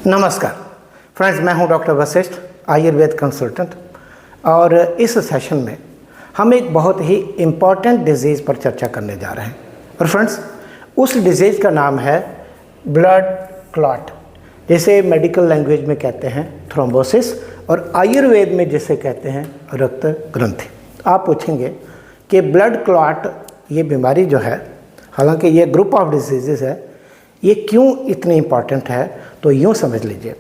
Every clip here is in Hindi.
नमस्कार फ्रेंड्स, मैं हूं डॉक्टर वशिष्ठ, आयुर्वेद कंसल्टेंट। और इस सेशन में हम एक बहुत ही इम्पॉर्टेंट डिजीज़ पर चर्चा करने जा रहे हैं। और फ्रेंड्स, उस डिजीज़ का नाम है ब्लड क्लॉट, जिसे मेडिकल लैंग्वेज में कहते हैं थ्रोम्बोसिस, और आयुर्वेद में जिसे कहते हैं रक्त ग्रंथि। आप पूछेंगे कि ब्लड क्लॉट ये बीमारी जो है, हालांकि ये ग्रुप ऑफ डिजीज़ है, ये क्यों इतनी इम्पॉर्टेंट है? तो यूँ समझ लीजिए,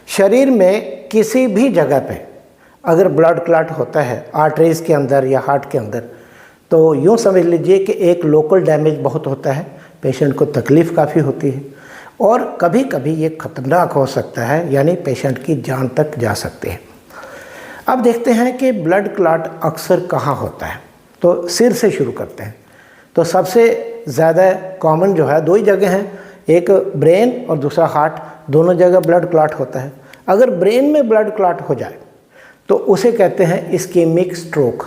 शरीर में किसी भी जगह पे अगर ब्लड क्लॉट होता है, आर्टरीज़ के अंदर या हार्ट के अंदर, तो यूँ समझ लीजिए कि एक लोकल डैमेज बहुत होता है, पेशेंट को तकलीफ़ काफ़ी होती है और कभी कभी ये ख़तरनाक हो सकता है, यानी पेशेंट की जान तक जा सकती है। अब देखते हैं कि ब्लड क्लॉट अक्सर कहाँ होता है। तो सिर से शुरू करते हैं। तो सबसे ज़्यादा कॉमन जो है, दो ही जगह हैं, एक ब्रेन और दूसरा हार्ट, दोनों जगह ब्लड क्लॉट होता है। अगर ब्रेन में ब्लड क्लॉट हो जाए तो उसे कहते हैं इस्कीमिक स्ट्रोक।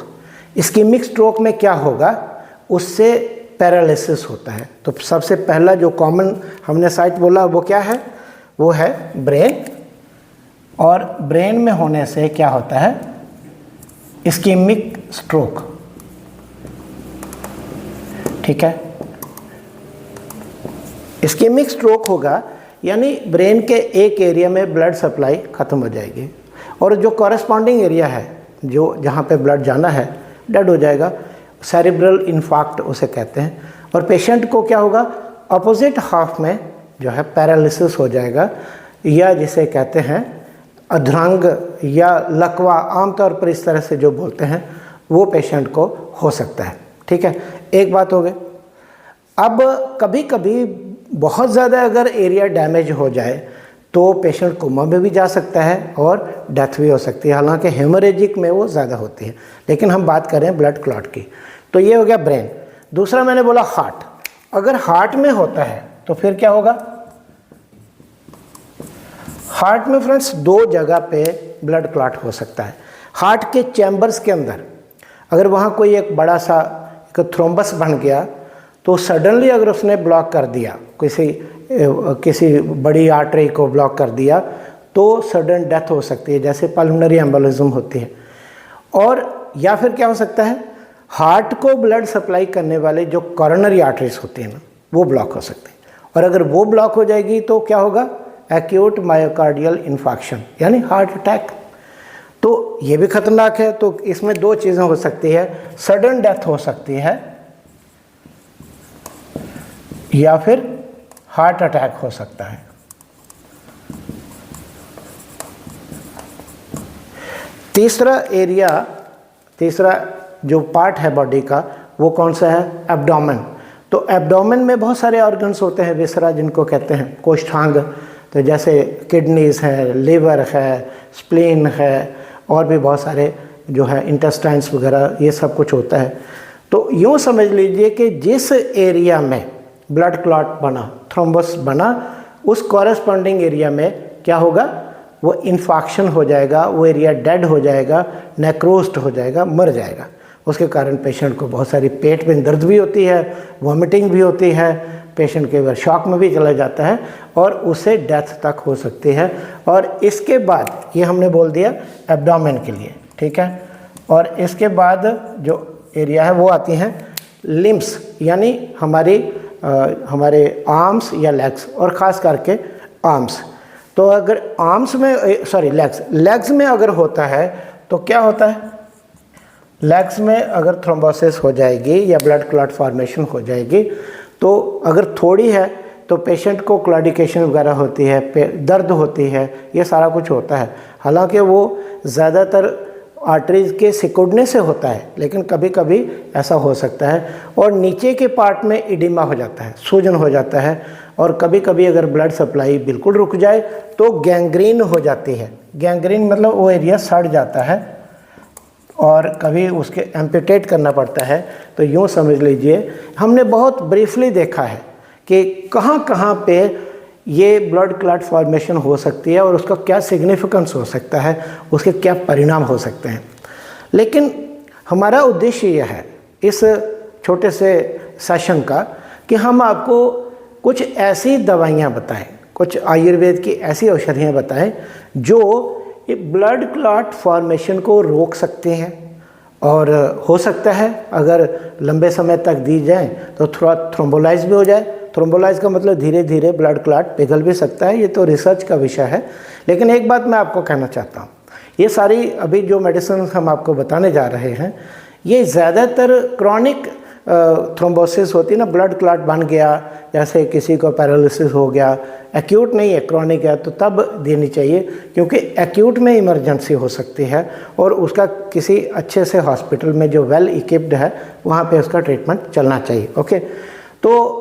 इस्कीमिक स्ट्रोक में क्या होगा, उससे पैरालिसिस होता है। तो सबसे पहला जो कॉमन हमने साइट बोला वो क्या है, वो है ब्रेन, और ब्रेन में होने से क्या होता है, इस्कीमिक स्ट्रोक। ठीक है, इस्कीमिक स्ट्रोक होगा यानी ब्रेन के एक एरिया में ब्लड सप्लाई ख़त्म हो जाएगी और जो कॉरेस्पॉन्डिंग एरिया है, जो जहाँ पे ब्लड जाना है, डेड हो जाएगा। सेरिब्रल इन्फार्क्ट उसे कहते हैं। और पेशेंट को क्या होगा, अपोजिट हाफ में जो है पैरालिसिस हो जाएगा, या जिसे कहते हैं अधरंग या लकवा, आमतौर पर इस तरह से जो बोलते हैं, वो पेशेंट को हो सकता है। ठीक है, एक बात हो गई। अब कभी कभी बहुत ज़्यादा अगर एरिया डैमेज हो जाए तो पेशेंट कोमा में भी जा सकता है और डेथ भी हो सकती है। हालांकि हेमोरेजिक में वो ज़्यादा होती है, लेकिन हम बात कर रहे हैं ब्लड क्लॉट की। तो ये हो गया ब्रेन। दूसरा मैंने बोला हार्ट। अगर हार्ट में होता है तो फिर क्या होगा, हार्ट में फ्रेंड्स दो जगह पे ब्लड क्लॉट हो सकता है। हार्ट के चैम्बर्स के अंदर अगर वहाँ कोई एक बड़ा सा एक थ्रोम्बस बन गया तो सडनली अगर उसने ब्लॉक कर दिया, किसी बड़ी आर्टरी को ब्लॉक कर दिया, तो सडन डेथ हो सकती है, जैसे पल्मोनरी एम्बोलिज्म होती है। और या फिर क्या हो सकता है, हार्ट को ब्लड सप्लाई करने वाले जो कॉरोनरी आर्टरीज होती हैं ना, वो ब्लॉक हो सकते हैं। और अगर वो ब्लॉक हो जाएगी तो क्या होगा, एक्यूट मायोकार्डियल इन्फार्क्शन, यानी हार्ट अटैक। तो ये भी खतरनाक है। तो इसमें दो चीज़ें हो सकती है, सडन डेथ हो सकती है या फिर हार्ट अटैक हो सकता है। तीसरा जो पार्ट है बॉडी का, वो कौन सा है, एब्डोमेन। तो एब्डोमेन में बहुत सारे ऑर्गन्स होते हैं, विसरा जिनको कहते हैं, कोष्ठांग। तो जैसे किडनीज है, लिवर है, स्प्लीन है, और भी बहुत सारे जो है इंटेस्टाइन्स वगैरह, ये सब कुछ होता है। तो यूँ समझ लीजिए कि जिस एरिया में ब्लड क्लॉट बना, थ्रोम्बस बना, उस कॉरेस्पॉन्डिंग एरिया में क्या होगा, वो इन्फाक्शन हो जाएगा, वो एरिया डेड हो जाएगा, नेक्रोस्ड हो जाएगा, मर जाएगा। उसके कारण पेशेंट को बहुत सारी पेट में दर्द भी होती है, वॉमिटिंग भी होती है, पेशेंट के बार शॉक में भी चला जाता है और उसे डेथ तक हो सकती है। और इसके बाद ये हमने बोल दिया एब्डोमेन के लिए, ठीक है। और इसके बाद जो एरिया है वो आती हैं लिम्स, यानी हमारे आर्म्स या लेग्स, और ख़ास करके आर्म्स। तो अगर आर्म्स में लेग्स में अगर होता है तो क्या होता है, लेग्स में अगर थ्रोम्बोसिस हो जाएगी या ब्लड क्लॉट फॉर्मेशन हो जाएगी, तो अगर थोड़ी है तो पेशेंट को क्लॉडिकेशन वगैरह होती है, दर्द होती है, ये सारा कुछ होता है। हालांकि वो ज़्यादातर आर्टरीज के सिकुड़ने से होता है, लेकिन कभी कभी ऐसा हो सकता है। और नीचे के पार्ट में इडिमा हो जाता है, सूजन हो जाता है, और कभी कभी अगर ब्लड सप्लाई बिल्कुल रुक जाए तो गैंग्रीन हो जाती है। गैंग्रीन मतलब वो एरिया सड़ जाता है और कभी उसके एम्पुटेट करना पड़ता है। तो यूँ समझ लीजिए, हमने बहुत ब्रीफली देखा है कि कहाँ कहाँ पे ये ब्लड क्लॉट फॉर्मेशन हो सकती है और उसका क्या सिग्निफिकेंस हो सकता है, उसके क्या परिणाम हो सकते हैं। लेकिन हमारा उद्देश्य यह है इस छोटे से सेशन का कि हम आपको कुछ ऐसी दवाइयाँ बताएं, कुछ आयुर्वेद की ऐसी औषधियाँ बताएं जो ये ब्लड क्लॉट फॉर्मेशन को रोक सकते हैं, और हो सकता है अगर लंबे समय तक दी जाए तो थोड़ा थ्रोम्बोलाइज भी हो जाए। थ्रोम्बोलाइज का मतलब धीरे धीरे ब्लड क्लॉट पिघल भी सकता है, ये तो रिसर्च का विषय है। लेकिन एक बात मैं आपको कहना चाहता हूँ, ये सारी अभी जो मेडिसिन हम आपको बताने जा रहे हैं ये ज़्यादातर क्रॉनिक थ्रोम्बोसिस होती है ना, ब्लड क्लॉट बन गया, जैसे किसी को पैरालिसिस हो गया, एक्यूट नहीं है क्रॉनिक है, तो तब देनी चाहिए, क्योंकि एक्यूट में इमरजेंसी हो सकती है और उसका किसी अच्छे से हॉस्पिटल में जो वेल इक्विप्ड है वहाँ पे उसका ट्रीटमेंट चलना चाहिए। ओके, तो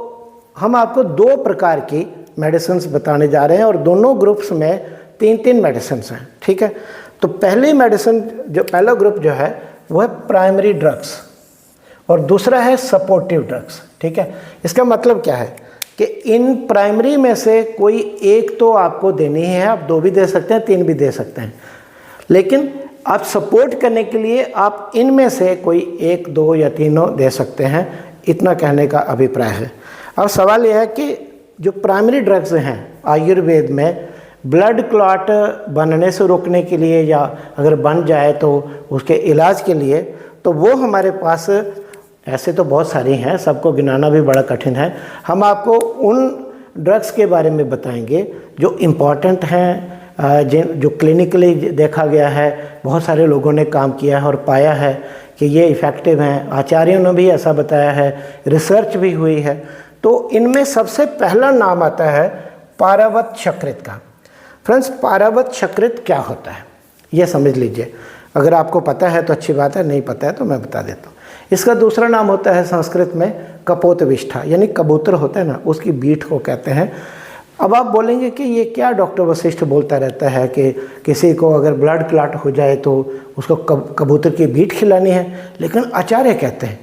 हम आपको 2 प्रकार की मेडिसिन बताने जा रहे हैं और दोनों ग्रुप्स में 3-3 मेडिसिन हैं, ठीक है। तो पहली मेडिसिन जो पहला ग्रुप जो है वो है प्राइमरी ड्रग्स और दूसरा है सपोर्टिव ड्रग्स, ठीक है। इसका मतलब क्या है कि इन प्राइमरी में से कोई एक तो आपको देनी ही है, आप 2 भी दे सकते हैं, 3 भी दे सकते हैं, लेकिन आप सपोर्ट करने के लिए आप इनमें से कोई 1, 2 या तीनों दे सकते हैं, इतना कहने का अभिप्राय है। अब सवाल यह है कि जो प्राइमरी ड्रग्स हैं आयुर्वेद में ब्लड क्लॉट बनने से रोकने के लिए या अगर बन जाए तो उसके इलाज के लिए, तो वो हमारे पास ऐसे तो बहुत सारी हैं, सबको गिनाना भी बड़ा कठिन है। हम आपको उन ड्रग्स के बारे में बताएंगे जो इम्पॉर्टेंट हैं, जो क्लिनिकली देखा गया है, बहुत सारे लोगों ने काम किया है और पाया है कि ये इफ़ेक्टिव हैं, आचार्यों ने भी ऐसा बताया है, रिसर्च भी हुई है। तो इनमें सबसे पहला नाम आता है पारावत शकृत का। फ्रेंड्स, पारावत शकृत क्या होता है ये समझ लीजिए, अगर आपको पता है तो अच्छी बात है, नहीं पता है तो मैं बता देता हूँ। इसका दूसरा नाम होता है संस्कृत में कपोतविष्ठा, यानी कबूतर होता है ना, उसकी बीट को कहते हैं। अब आप बोलेंगे कि ये क्या डॉक्टर वशिष्ठ बोलता रहता है कि किसी को अगर ब्लड क्लॉट हो जाए तो उसको कबूतर की बीट खिलानी है, लेकिन आचार्य कहते हैं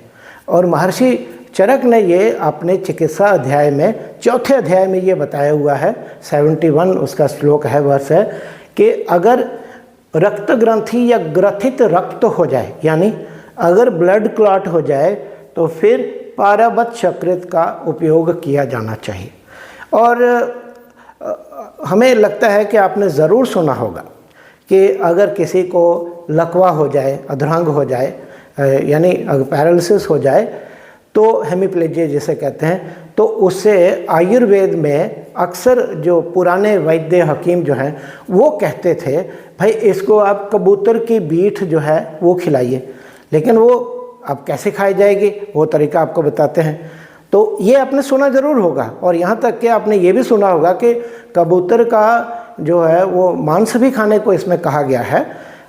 और महर्षि चरक ने ये अपने चिकित्सा अध्याय में 4थे अध्याय में ये बताया हुआ है, 71 उसका श्लोक है, वर्ष है, कि अगर रक्त ग्रंथि या ग्रथित रक्त हो जाए, यानी अगर ब्लड क्लॉट हो जाए तो फिर पारावत शकृत का उपयोग किया जाना चाहिए। और हमें लगता है कि आपने ज़रूर सुना होगा कि अगर किसी को लकवा हो जाए, अधरंग हो जाए, यानी अगर पैरालिसिस हो जाए तो हेमिप्लेजिया जिसे कहते हैं, तो उससे आयुर्वेद में अक्सर जो पुराने वैद्य हकीम जो हैं वो कहते थे भाई इसको आप कबूतर की बीट जो है वो खिलाइए, लेकिन वो अब कैसे खाई जाएगी वो तरीका आपको बताते हैं। तो ये आपने सुना ज़रूर होगा, और यहाँ तक कि आपने ये भी सुना होगा कि कबूतर का जो है वो मांस भी खाने को इसमें कहा गया है,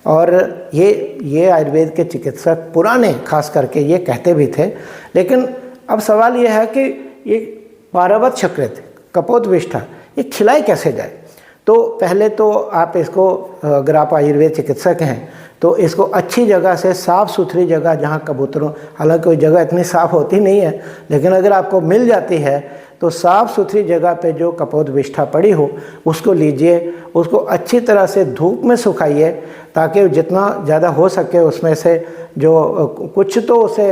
और ये आयुर्वेद के चिकित्सक पुराने खास करके ये कहते भी थे। लेकिन अब सवाल ये है कि ये पारावत शकृत कपोतविष्ठा ये खिलाई कैसे जाए। तो पहले तो आप इसको, अगर आप आयुर्वेद चिकित्सक हैं तो इसको अच्छी जगह से, साफ़ सुथरी जगह जहाँ कबूतरों, हालांकि कोई जगह इतनी साफ़ होती नहीं है, लेकिन अगर आपको मिल जाती है तो साफ़ सुथरी जगह पे जो कपोतविष्ठा पड़ी हो उसको लीजिए, उसको अच्छी तरह से धूप में सुखाइए ताकि जितना ज़्यादा हो सके उसमें से जो कुछ तो उसे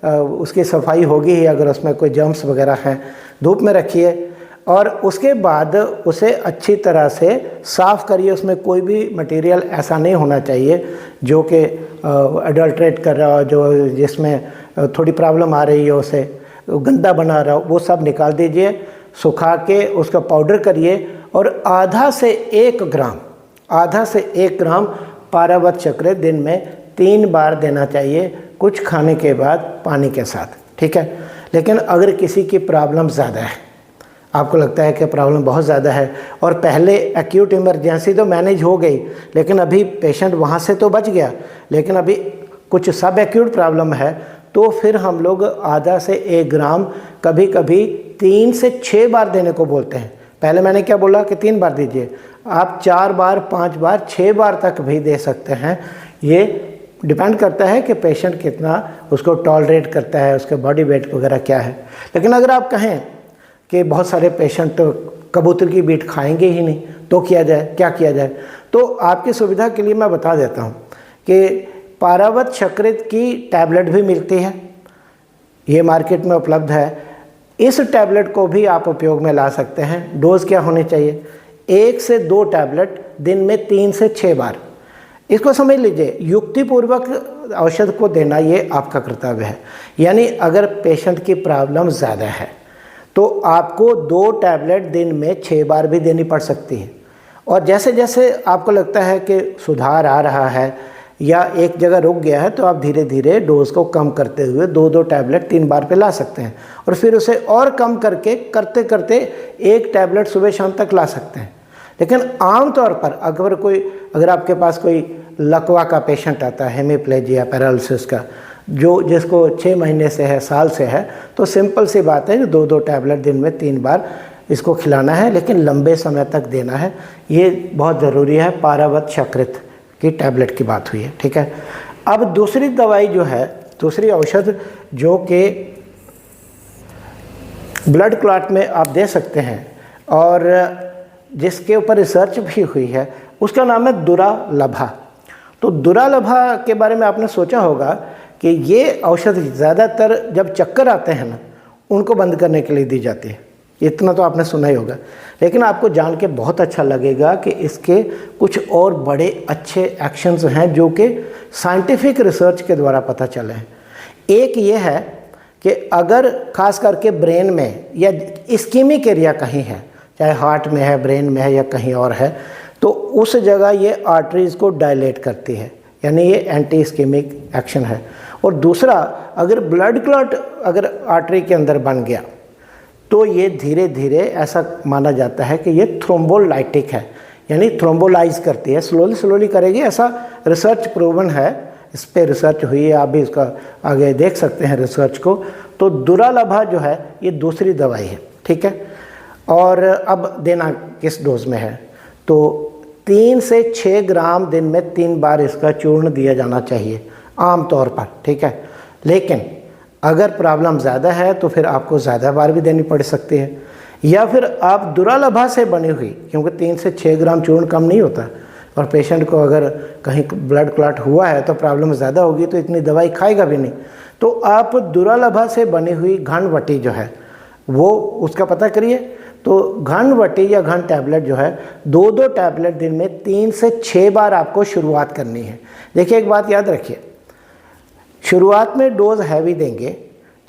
उसकी सफाई होगी ही, अगर उसमें कोई जर्म्स वगैरह हैं, धूप में रखिए और उसके बाद उसे अच्छी तरह से साफ़ करिए। उसमें कोई भी मटेरियल ऐसा नहीं होना चाहिए जो कि अडल्ट्रेट कर रहा हो, जो जिसमें थोड़ी प्रॉब्लम आ रही हो, उसे गंदा बना रहा हो, वो सब निकाल दीजिए, सुखा के उसका पाउडर करिए और आधा से 1 ग्राम पारावत शकृत दिन में 3 बार देना चाहिए, कुछ खाने के बाद पानी के साथ, ठीक है। लेकिन अगर किसी की प्रॉब्लम ज़्यादा है, आपको लगता है कि प्रॉब्लम बहुत ज़्यादा है और पहले एक्यूट इमरजेंसी तो मैनेज हो गई, लेकिन अभी पेशेंट वहाँ से तो बच गया, लेकिन अभी कुछ सब एक्यूट प्रॉब्लम है, तो फिर हम लोग आधा से 1 ग्राम, कभी कभी 3 से 6 बार देने को बोलते हैं। पहले मैंने क्या बोला कि 3 बार दीजिए, आप 4 बार, 5 बार, 6 बार तक भी दे सकते हैं। ये डिपेंड करता है कि पेशेंट कितना उसको टॉलरेट करता है, उसके बॉडी वेट वगैरह क्या है। लेकिन अगर आप कहें कि बहुत सारे पेशेंट तो कबूतर की बीट खाएंगे ही नहीं, तो क्या किया जाए, तो आपकी सुविधा के लिए मैं बता देता हूँ कि पारावत शकृत की टैबलेट भी मिलती है, ये मार्केट में उपलब्ध है। इस टैबलेट को भी आप उपयोग में ला सकते हैं। डोज क्या होनी चाहिए? 1 से 2 टैबलेट दिन में 3 से 6 बार। इसको समझ लीजिए, युक्तिपूर्वक औषध को देना ये आपका कर्तव्य है। यानी अगर पेशेंट की प्रॉब्लम ज़्यादा है तो आपको 2 टैबलेट दिन में 6 बार भी देनी पड़ सकती है। और जैसे जैसे आपको लगता है कि सुधार आ रहा है या एक जगह रुक गया है तो आप धीरे धीरे डोज को कम करते हुए 2-2 टैबलेट 3 बार पे ला सकते हैं, और फिर उसे और कम करके करते करते 1 टैबलेट सुबह शाम तक ला सकते हैं। लेकिन आम तौर पर अगर आपके पास कोई लकवा का पेशेंट आता है, हेमीप्लेजिया पैरालिसिस का, जिसको 6 महीने से है, साल से है, तो सिंपल सी बात है कि 2-2 टैबलेट दिन में 3 बार इसको खिलाना है, लेकिन लंबे समय तक देना है। ये बहुत ज़रूरी है। पारावत शकृत की टैबलेट की बात हुई है, ठीक है। अब दूसरी दवाई जो है, दूसरी औषध जो कि ब्लड क्लॉट में आप दे सकते हैं और जिसके ऊपर रिसर्च भी हुई है, उसका नाम है दुरालभा। तो दुरालभा के बारे में आपने सोचा होगा कि ये औषध ज़्यादातर जब चक्कर आते हैं ना, उनको बंद करने के लिए दी जाती है। इतना तो आपने सुना ही होगा, लेकिन आपको जान के बहुत अच्छा लगेगा कि इसके कुछ और बड़े अच्छे एक्शंस हैं जो कि साइंटिफिक रिसर्च के द्वारा पता चले हैं। एक ये है कि अगर खास करके ब्रेन में या इस्कीमिक एरिया कहीं है, चाहे हार्ट में है, ब्रेन में है या कहीं और है, तो उस जगह ये आर्टरीज़ को डायलेट करती है, यानी ये एंटी इस्कीमिक एक्शन है। और दूसरा, अगर ब्लड क्लॉट अगर आर्टरी के अंदर बन गया तो ये धीरे धीरे ऐसा माना जाता है कि ये थ्रोम्बोलाइटिक है, यानी थ्रोम्बोलाइज करती है, स्लोली करेगी। ऐसा रिसर्च प्रूवन है, इस पर रिसर्च हुई है, आप भी इसका आगे देख सकते हैं रिसर्च को। तो दुरालभा जो है ये दूसरी दवाई है, ठीक है। और अब देना किस डोज में है? तो 3 से 6 ग्राम दिन में 3 बार इसका चूर्ण दिया जाना चाहिए आम तौर पर, ठीक है। लेकिन अगर प्रॉब्लम ज़्यादा है तो फिर आपको ज़्यादा बार भी देनी पड़ सकती है, या फिर आप दुरालभा से बनी हुई, क्योंकि 3 से 6 ग्राम चूर्ण कम नहीं होता, और पेशेंट को अगर कहीं ब्लड क्लॉट हुआ है तो प्रॉब्लम ज़्यादा होगी तो इतनी दवाई खाएगा भी नहीं। तो आप दुरालभा से बनी हुई घनवटी जो है वो उसका पता करिए। तो घनवटी या घन टैबलेट जो है 2-2 टैबलेट दिन में 3 से 6 बार आपको शुरुआत करनी है। देखिए एक बात याद रखिए, शुरुआत में डोज हैवी देंगे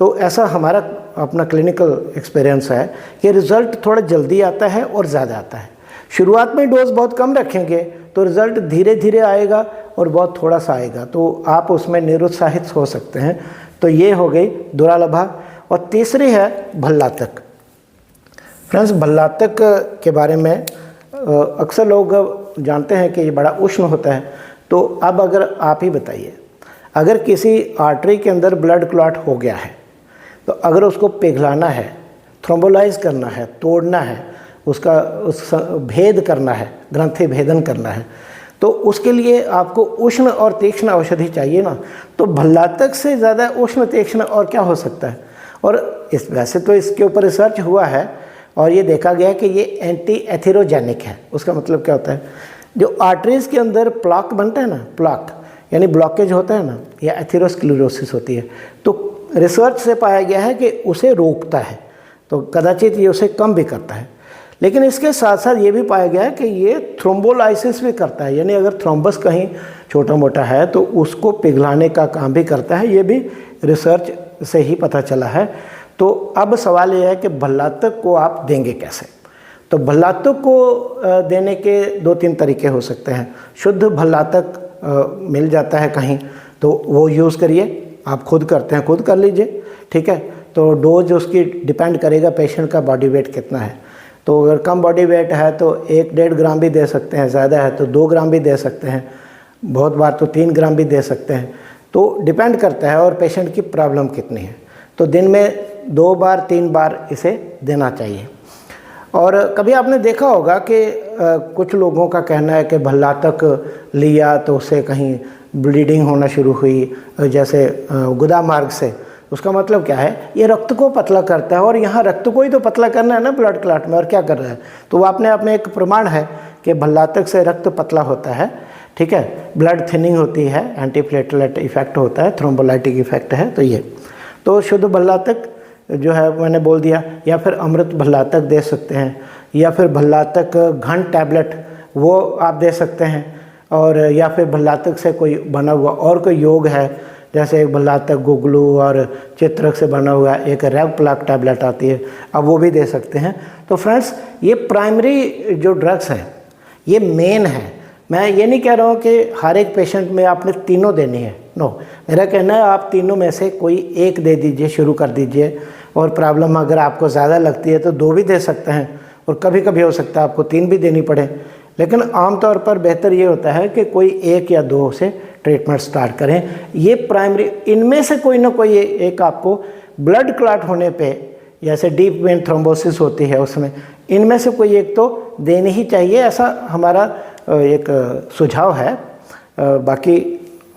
तो ऐसा हमारा अपना क्लिनिकल एक्सपीरियंस है कि रिज़ल्ट थोड़ा जल्दी आता है और ज़्यादा आता है। शुरुआत में डोज बहुत कम रखेंगे तो रिज़ल्ट धीरे धीरे आएगा और बहुत थोड़ा सा आएगा, तो आप उसमें निरुत्साहित हो सकते हैं। तो ये हो गई दुरालभा। और तीसरी है भल्लातक। फ्रेंड्स, भल्लातक के बारे में अक्सर लोग जानते हैं कि ये बड़ा उष्ण होता है। तो अब अगर आप ही बताइए, अगर किसी आर्टरी के अंदर ब्लड क्लॉट हो गया है तो अगर उसको पिघलाना है, थ्रोम्बोलाइज करना है, तोड़ना है, उस भेद करना है, ग्रंथि भेदन करना है, तो उसके लिए आपको उष्ण और तीक्ष्ण औषधि चाहिए ना। तो भल्लातक से ज़्यादा उष्ण तीक्ष्ण और क्या हो सकता है? और वैसे तो इसके ऊपर रिसर्च हुआ है और ये देखा गया कि ये एंटी एथेरोजेनिक है। उसका मतलब क्या होता है? जो आर्टरीज़ के अंदर प्लाक बनता है ना, प्लाक यानी ब्लॉकेज होता है ना, या एथेरोस्क्लेरोसिस होती है, तो रिसर्च से पाया गया है कि उसे रोकता है, तो कदाचित ये उसे कम भी करता है। लेकिन इसके साथ साथ ये भी पाया गया है कि ये थ्रोम्बोलाइसिस भी करता है, यानी अगर थ्रोम्बस कहीं छोटा मोटा है तो उसको पिघलाने का काम भी करता है। ये भी रिसर्च से ही पता चला है। तो अब सवाल ये है कि भल्लातक को आप देंगे कैसे? तो भल्लातक को देने के 2-3 तरीके हो सकते हैं। शुद्ध भल्लातक मिल जाता है कहीं तो वो यूज़ करिए। आप खुद करते हैं खुद कर लीजिए, ठीक है। तो डोज उसकी डिपेंड करेगा पेशेंट का बॉडी वेट कितना है। तो अगर कम बॉडी वेट है तो 1-1.5 ग्राम भी दे सकते हैं, ज़्यादा है तो 2 ग्राम भी दे सकते हैं, बहुत बार तो 3 ग्राम भी दे सकते हैं। तो डिपेंड करता है और पेशेंट की प्रॉब्लम कितनी है। तो दिन में 2 बार 3 बार इसे देना चाहिए। और कभी आपने देखा होगा कि कुछ लोगों का कहना है कि भल्लातक लिया तो उससे कहीं ब्लीडिंग होना शुरू हुई, जैसे गुदा मार्ग से। उसका मतलब क्या है? ये रक्त को पतला करता है, और यहाँ रक्त को ही तो पतला करना है ना ब्लड क्लॉट में, और क्या कर रहा है? तो वो अपने आप में एक प्रमाण है कि भल्लातक से रक्त पतला होता है, ठीक है। ब्लड थिनिंग होती है, एंटीप्लेटलेट इफेक्ट होता है, थ्रोम्बोलाइटिक इफेक्ट है। तो ये तो शुद्ध भल्लातक जो है मैंने बोल दिया, या फिर अमृत भल्लातक दे सकते हैं, या फिर भल्लातक घन टैबलेट वो आप दे सकते हैं, और या फिर भल्लातक से कोई बना हुआ और कोई योग है, जैसे एक भल्लातक गुगलू और चित्रक से बना हुआ एक रेव प्लाक टैबलेट आती है, अब वो भी दे सकते हैं। तो फ्रेंड्स ये प्राइमरी जो ड्रग्स हैं ये मेन है। मैं ये नहीं कह रहा हूँ कि हर एक पेशेंट में आपने तीनों देनी है, नो, मेरा कहना है आप तीनों में से कोई एक दे दीजिए, शुरू कर दीजिए, और प्रॉब्लम अगर आपको ज़्यादा लगती है तो 2 भी दे सकते हैं, और कभी कभी हो सकता है आपको 3 भी देनी पड़े, लेकिन आमतौर पर बेहतर ये होता है कि कोई 1 या 2 से ट्रीटमेंट स्टार्ट करें। ये प्राइमरी, इनमें से कोई ना कोई एक आपको ब्लड क्लॉट होने पे, जैसे डीप वेन थ्रोम्बोसिस होती है उसमें, इनमें से कोई एक तो देनी ही चाहिए, ऐसा हमारा एक सुझाव है। बाकी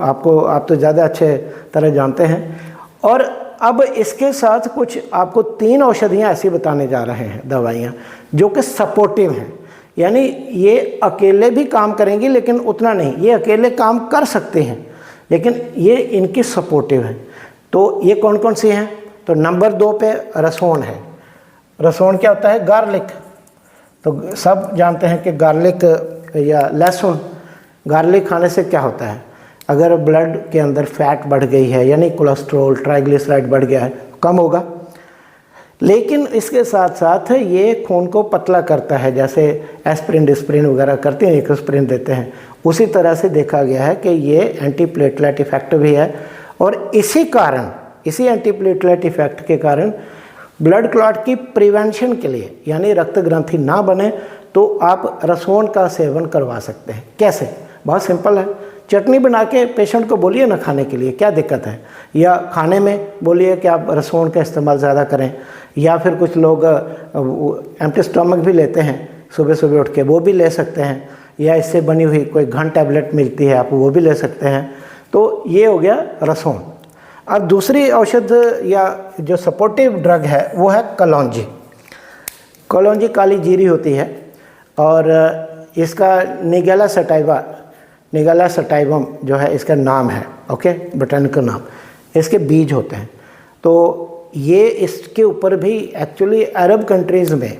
आप तो ज़्यादा अच्छे तरह जानते हैं। और अब इसके साथ कुछ आपको 3 औषधियाँ ऐसी बताने जा रहे हैं, दवाइयाँ जो कि सपोर्टिव हैं, यानी ये अकेले भी काम करेंगी लेकिन उतना नहीं, ये अकेले काम कर सकते हैं लेकिन ये इनकी सपोर्टिव है। तो ये कौन कौन सी हैं? तो नंबर 2 पे रसोन है। रसोन क्या होता है? गार्लिक। तो सब जानते हैं कि गार्लिक या लहसुन, गार्लिक खाने से क्या होता है, अगर ब्लड के अंदर फैट बढ़ गई है, यानी कोलेस्ट्रॉल ट्राइग्लिसराइड बढ़ गया है, कम होगा। लेकिन इसके साथ साथ ये खून को पतला करता है, जैसे एस्प्रिन डिस्प्रिन वगैरह करते हैं, एस्प्रिन देते हैं, उसी तरह से देखा गया है कि ये एंटी प्लेटलेट इफेक्ट भी है। और इसी कारण, इसी एंटी प्लेटलेट इफेक्ट के कारण ब्लड क्लॉट की प्रिवेंशन के लिए, यानी रक्त ग्रंथि ना बने, तो आप रसोन का सेवन करवा सकते हैं। कैसे? बहुत सिंपल है। चटनी बना के पेशेंट को बोलिए ना खाने के लिए, क्या दिक्कत है, या खाने में बोलिए कि आप रसोन का इस्तेमाल ज़्यादा करें, या फिर कुछ लोग एम्प्टी स्टमक भी लेते हैं सुबह सुबह उठ के, वो भी ले सकते हैं, या इससे बनी हुई कोई घन टैबलेट मिलती है, आप वो भी ले सकते हैं। तो ये हो गया रसोन। अब दूसरी औषध या जो सपोर्टिव ड्रग है वो है कलौंजी। कलौंजी काली जीरी होती है, और इसका निगेला सटाइवा, निगेला सटाइवम जो है इसका नाम है, ओके, बोटैनिकल नाम, इसके बीज होते हैं। तो ये इसके ऊपर भी एक्चुअली अरब कंट्रीज़ में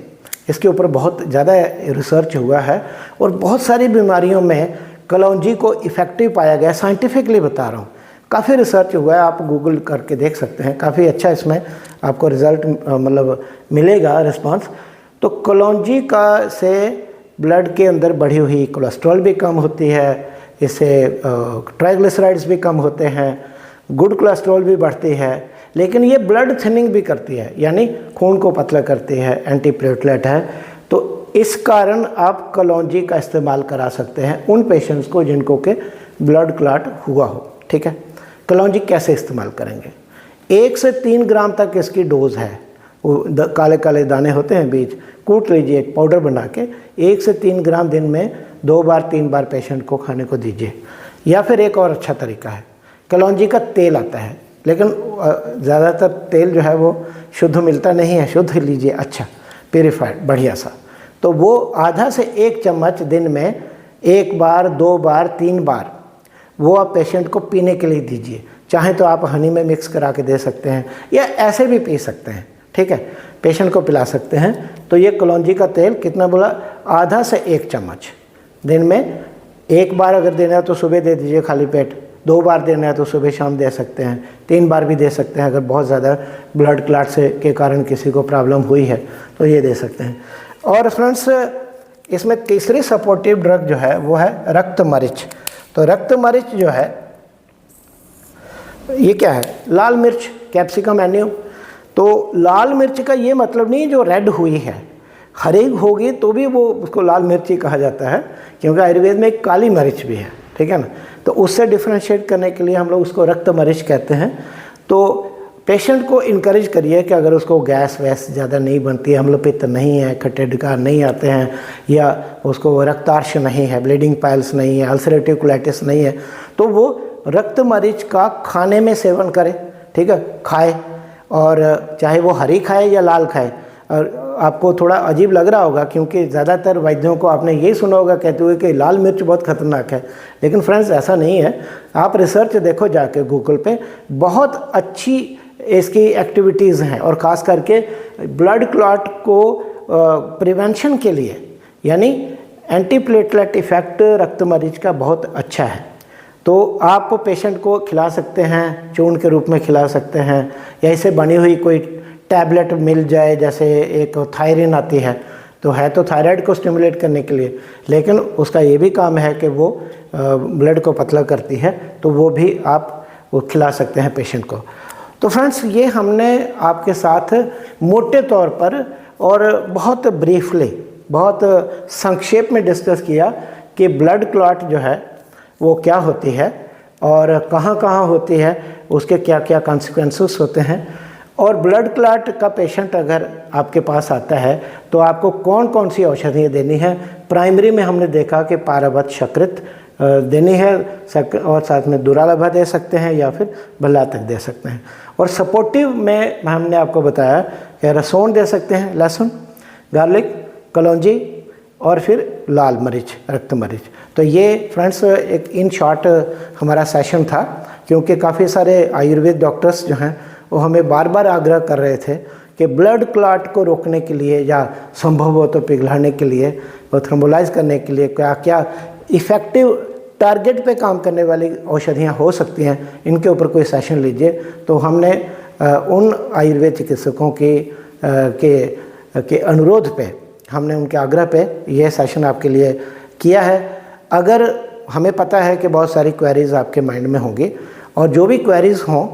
इसके ऊपर बहुत ज़्यादा रिसर्च हुआ है, और बहुत सारी बीमारियों में कलौंजी को इफ़ेक्टिव पाया गया, साइंटिफिकली बता रहा हूँ, काफ़ी रिसर्च हुआ है, आप गूगल करके देख सकते हैं, काफ़ी अच्छा इसमें आपको रिज़ल्ट मतलब मिलेगा, रिस्पांस। तो कलौंजी का से ब्लड के अंदर बढ़ी हुई कोलेस्ट्रॉल भी कम होती है, इससे ट्राइग्लिसराइड्स भी कम होते हैं, गुड कोलेस्ट्रॉल भी बढ़ती है, लेकिन ये ब्लड थिनिंग भी करती है, यानी खून को पतला करती है, एंटी प्लेटलेट है। तो इस कारण आप कलौंजी का इस्तेमाल करा सकते हैं उन पेशेंट्स को जिनको के ब्लड क्लॉट हुआ हो, ठीक है। कलौंजी कैसे इस्तेमाल करेंगे? 1 से 3 ग्राम तक इसकी डोज है, वो काले काले दाने होते हैं बीज, कूट लीजिए एक पाउडर बना के, 1 से 3 ग्राम दिन में 2 बार 3 बार पेशेंट को खाने को दीजिए। या फिर एक और अच्छा तरीका है, कलौंजी का तेल आता है, लेकिन ज़्यादातर तेल जो है वो शुद्ध मिलता नहीं है, शुद्ध लीजिए अच्छा प्योरीफाइड बढ़िया सा, तो वो आधा से 1 चम्मच दिन में 1 बार 2 बार 3 बार वो आप पेशेंट को पीने के लिए दीजिए। चाहे तो आप हनी में मिक्स करा के दे सकते हैं, या ऐसे भी पी सकते हैं, ठीक है, पेशेंट को पिला सकते हैं। तो ये कलौंजी का तेल कितना बोला? आधा से 1 चम्मच दिन में। 1 बार अगर देना है तो सुबह दे दीजिए खाली पेट, 2 बार देना है तो सुबह शाम दे सकते हैं, 3 बार भी दे सकते हैं अगर बहुत ज़्यादा ब्लड क्लॉट से के कारण किसी को प्रॉब्लम हुई है तो ये दे सकते हैं। और फ्रेंड्स इसमें तीसरी सपोर्टिव ड्रग जो है वो है रक्त मरीच। तो रक्त मरीच जो है ये क्या है? लाल मिर्च, कैप्सिकम एनियम। तो लाल मिर्च का ये मतलब नहीं जो रेड हुई है, हरी होगी तो भी वो उसको लाल मिर्च ही कहा जाता है, क्योंकि आयुर्वेद में एक काली मिर्च भी है, ठीक है ना। तो उससे डिफ्रेंशिएट करने के लिए हम लोग उसको रक्त मरीच कहते हैं। तो पेशेंट को इनकरेज करिए कि अगर उसको गैस वैस ज़्यादा नहीं बनती है, अम्लपित्त नहीं है, खट्टे ढकार नहीं आते हैं, या उसको रक्तार्श नहीं है, ब्लीडिंग पाइल्स नहीं है, अल्सरेटिव कोलाइटिस नहीं है, तो वो रक्त मरीच का खाने में सेवन करे, ठीक है, खाए, और चाहे वो हरी खाए या लाल खाए। और आपको थोड़ा अजीब लग रहा होगा क्योंकि ज़्यादातर वैद्यों को आपने यही सुना होगा कहते हुए कि लाल मिर्च बहुत ख़तरनाक है, लेकिन फ्रेंड्स ऐसा नहीं है। आप रिसर्च देखो जाके गूगल पे, बहुत अच्छी इसकी एक्टिविटीज़ हैं, और ख़ास करके ब्लड क्लॉट को प्रिवेंशन के लिए, यानी एंटी प्लेटलेट इफ़ेक्ट रक्त मरीज का बहुत अच्छा है। तो आप पेशेंट को खिला सकते हैं, चूर्ण के रूप में खिला सकते हैं, या इसे बनी हुई कोई टैबलेट मिल जाए, जैसे एक थायरिन आती है, तो है तो थायराइड को स्टिमुलेट करने के लिए, लेकिन उसका ये भी काम है कि वो ब्लड को पतला करती है, तो वो भी आप वो खिला सकते हैं पेशेंट को। तो फ्रेंड्स, ये हमने आपके साथ मोटे तौर पर और बहुत ब्रीफली, बहुत संक्षेप में डिस्कस किया कि ब्लड क्लॉट जो है वो क्या होती है और कहाँ कहाँ होती है, उसके क्या क्या कॉन्सिक्वेंसेस होते हैं, और ब्लड क्लॉट का पेशेंट अगर आपके पास आता है तो आपको कौन कौन सी औषधियाँ देनी है। प्राइमरी में हमने देखा कि पारावत शकृत देनी है, और साथ में दुरालभा दे सकते हैं या फिर भल्लातक दे सकते हैं, और सपोर्टिव में हमने आपको बताया कि रसोन दे सकते हैं, लहसुन, गार्लिक, कलौंजी, और फिर लाल मिर्च, रक्त मरीज। तो ये फ्रेंड्स एक इन शॉर्ट हमारा सेशन था, क्योंकि काफ़ी सारे आयुर्वेद डॉक्टर्स जो हैं वो हमें बार बार आग्रह कर रहे थे कि ब्लड क्लॉट को रोकने के लिए या संभव हो तो पिघलाने के लिए और थ्रोम्बोलाइज करने के लिए क्या क्या इफ़ेक्टिव टारगेट पे काम करने वाली औषधियाँ हो सकती हैं, इनके ऊपर कोई सेशन लीजिए। तो हमने उन आयुर्वेद चिकित्सकों के अनुरोध पे, हमने उनके आग्रह पे यह सेशन आपके लिए किया है। अगर हमें पता है कि बहुत सारी क्वेरीज़ आपके माइंड में होंगी, और जो भी क्वेरीज़ हों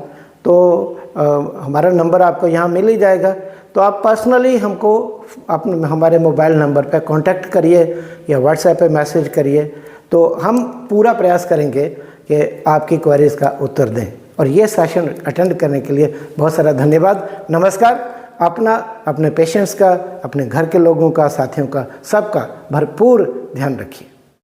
तो हमारा नंबर आपको यहाँ मिल ही जाएगा, तो आप पर्सनली हमको अपने हमारे मोबाइल नंबर पे कांटेक्ट करिए या व्हाट्सएप पे मैसेज करिए, तो हम पूरा प्रयास करेंगे कि आपकी क्वेरीज़ का उत्तर दें। और ये सेशन अटेंड करने के लिए बहुत सारा धन्यवाद। नमस्कार। अपना, अपने पेशेंट्स का, अपने घर के लोगों का, साथियों का, सबका भरपूर ध्यान रखिए।